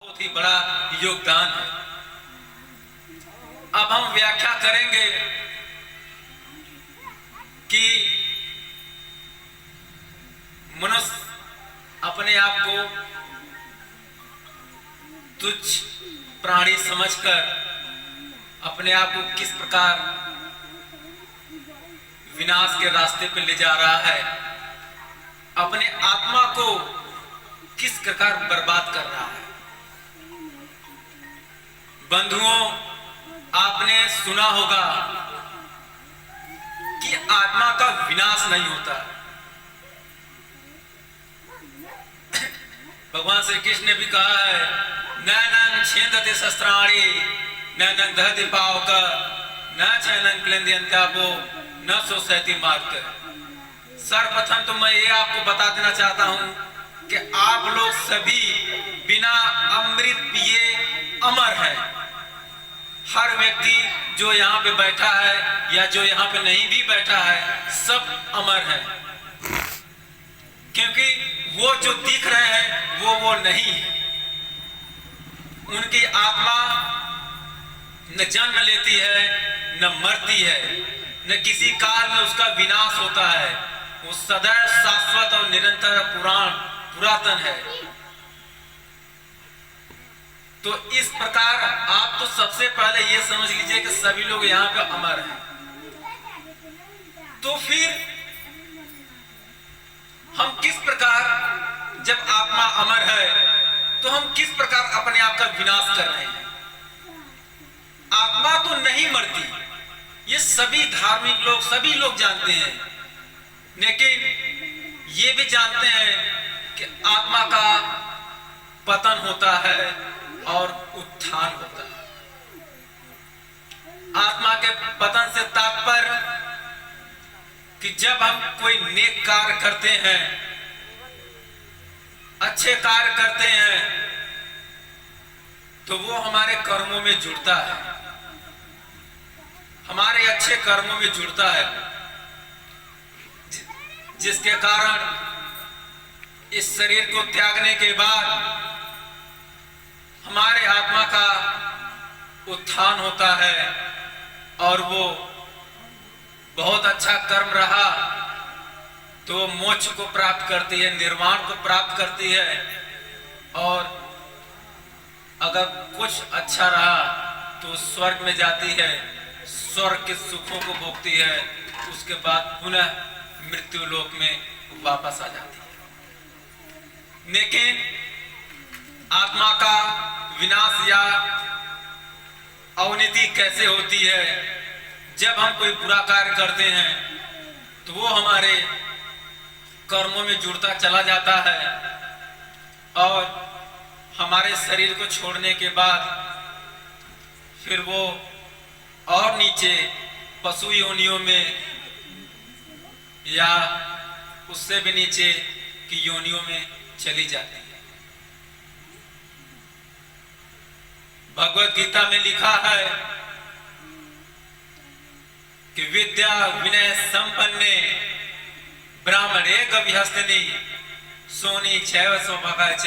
बहुत ही बड़ा योगदान है। अब हम व्याख्या करेंगे कि मनुष्य अपने आप को तुच्छ प्राणी समझकर अपने आप को किस प्रकार विनाश के रास्ते पर ले जा रहा है, अपने आत्मा को किस प्रकार बर्बाद कर रहा है। बंधुओं, आपने सुना होगा कि आत्मा का विनाश नहीं होता। भगवान श्री कृष्ण ने भी कहा है, नैनं छेदते शस्त्राणि नैनं दहति पावक न चैनं क्लेन्द्यन्त्यापो न सोसहति मार्ग। सर्वप्रथम तो मैं ये आपको बता देना चाहता हूं कि आप लोग सभी बिना अमृत पिए अमर हैं। हर व्यक्ति जो यहाँ पे बैठा है या जो यहाँ पे नहीं भी बैठा है, सब अमर है, क्योंकि वो जो दिख रहे हैं वो नहीं है। उनकी आत्मा न जन्म लेती है न मरती है, न किसी काल में उसका विनाश होता है। वो सदैव शाश्वत और निरंतर पुरातन है। तो इस प्रकार आप तो सबसे पहले ये समझ लीजिए कि सभी लोग यहाँ पे अमर हैं। तो फिर हम किस प्रकार, जब आत्मा अमर है तो हम किस प्रकार अपने आप का विनाश कर रहे हैं। आत्मा तो नहीं मरती, ये सभी धार्मिक लोग, सभी लोग जानते हैं, लेकिन ये भी जानते हैं कि आत्मा का पतन होता है और उत्थान होता है। आत्मा के पतन से तात्पर्य कि जब हम कोई नेक कार्य करते हैं, अच्छे कार्य करते हैं, तो वो हमारे कर्मों में जुड़ता है, हमारे अच्छे कर्मों में जुड़ता है, जिसके कारण इस शरीर को त्यागने के बाद हमारे आत्मा का उत्थान होता है और वो बहुत अच्छा कर्म रहा तो मोक्ष को प्राप्त करती है, निर्वाण को प्राप्त करती है। और अगर कुछ अच्छा रहा तो स्वर्ग में जाती है, स्वर्ग के सुखों को भोगती है, उसके बाद पुनः मृत्यु लोक में वापस आ जाती है। लेकिन आत्मा का विनाश या अवनति कैसे होती है? जब हम कोई बुरा कार्य करते हैं तो वो हमारे कर्मों में जुड़ता चला जाता है और हमारे शरीर को छोड़ने के बाद फिर वो और नीचे पशु योनियों में या उससे भी नीचे की योनियों में चली जाती है। भगवत गीता में लिखा है कि विद्या विनय संपन्ने ब्राह्मणे गविहस्तिनी सोनी छैव सौभागा च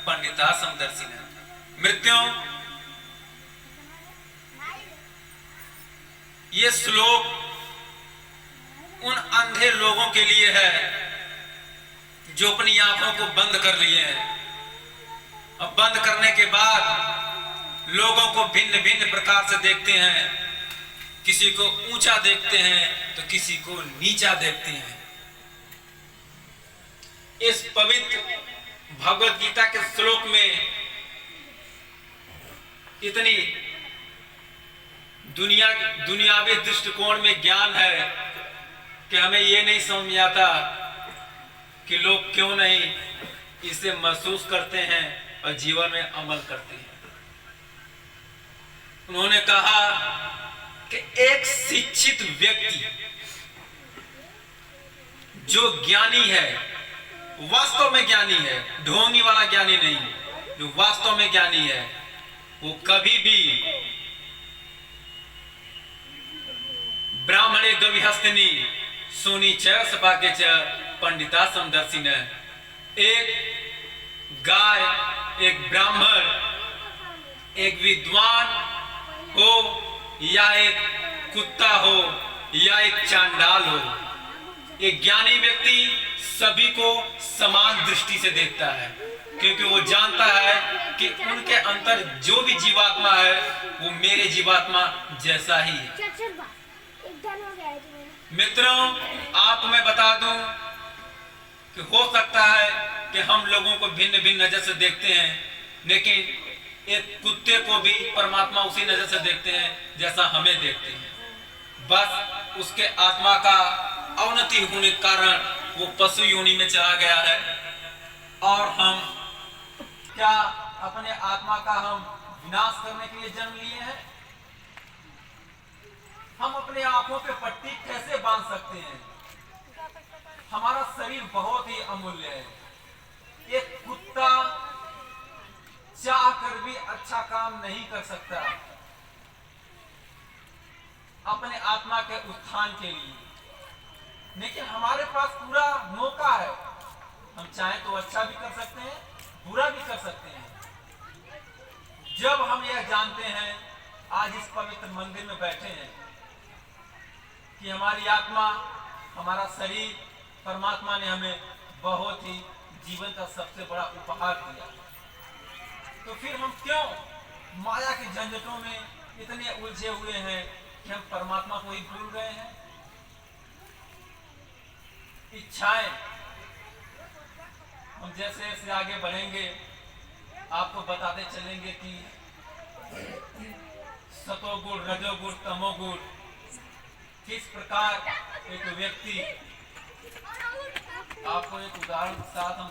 पंडिता समदर्शिना। मृत्यों, ये श्लोक उन अंधे लोगों के लिए है जो अपनी आंखों को बंद कर लिए हैं। अब बंद करने के बाद लोगों को भिन्न भिन्न प्रकार से देखते हैं, किसी को ऊंचा देखते हैं तो किसी को नीचा देखते हैं। इस पवित्र भगवत गीता के श्लोक में इतनी दुनियावी दृष्टिकोण में ज्ञान है कि हमें ये नहीं समझ में आता कि लोग क्यों नहीं इसे महसूस करते हैं और जीवन में अमल करते हैं। उन्होंने कहा कि एक शिक्षित व्यक्ति जो ज्ञानी है, वास्तव में ज्ञानी है, ढोंगी वाला ज्ञानी नहीं, जो वास्तव में ज्ञानी है, वो कभी भी ब्राह्मणे गविहस्तिनी सोनी च सपाके च पंडिता समदर्शिन। एक गाय, एक ब्राह्मण एक विद्वान हो या एक कुत्ता हो या एक चांडाल हो, एक ज्ञानी व्यक्ति सभी को समान दृष्टि से देखता है, क्योंकि वो जानता है कि उनके अंदर जो भी जीवात्मा है वो मेरे जीवात्मा जैसा ही है। मित्रों, आपको मैं बता दूं कि हो सकता है कि हम लोगों को भिन्न भिन्न नजर से देखते हैं, लेकिन एक कुत्ते को भी परमात्मा उसी नजर से देखते हैं जैसा हमें देखते हैं। बस उसके आत्मा का अवनति होने के कारण वो पशु योनि में चला गया है। और हम क्या अपने आत्मा का हम विनाश करने के लिए जन्म लिए हैं? हम अपने आंखों पे पट्टी कैसे बांध सकते हैं? हमारा शरीर बहुत ही अमूल्य है। एक कुत्ता चाह कर भी अच्छा काम नहीं कर सकता अपने आत्मा के उत्थान के लिए, लेकिन हमारे पास पूरा मौका है। हम चाहें तो अच्छा भी कर सकते हैं, बुरा भी कर सकते हैं। जब हम यह जानते हैं, आज इस पवित्र मंदिर में बैठे हैं, कि हमारी आत्मा, हमारा शरीर परमात्मा ने हमें बहुत ही जीवन का सबसे बड़ा उपहार दिया, तो फिर हम क्यों माया के झंझटों में इतने उलझे हुए हैं कि हम परमात्मा को ही भूल गए हैं? इच्छाएं, हम जैसे जैसे आगे बढ़ेंगे आपको बताते चलेंगे कि सतोगुण, रजोगुण, तमोगुण किस प्रकार एक व्यक्ति, आपको एक उदाहरण के साथ हम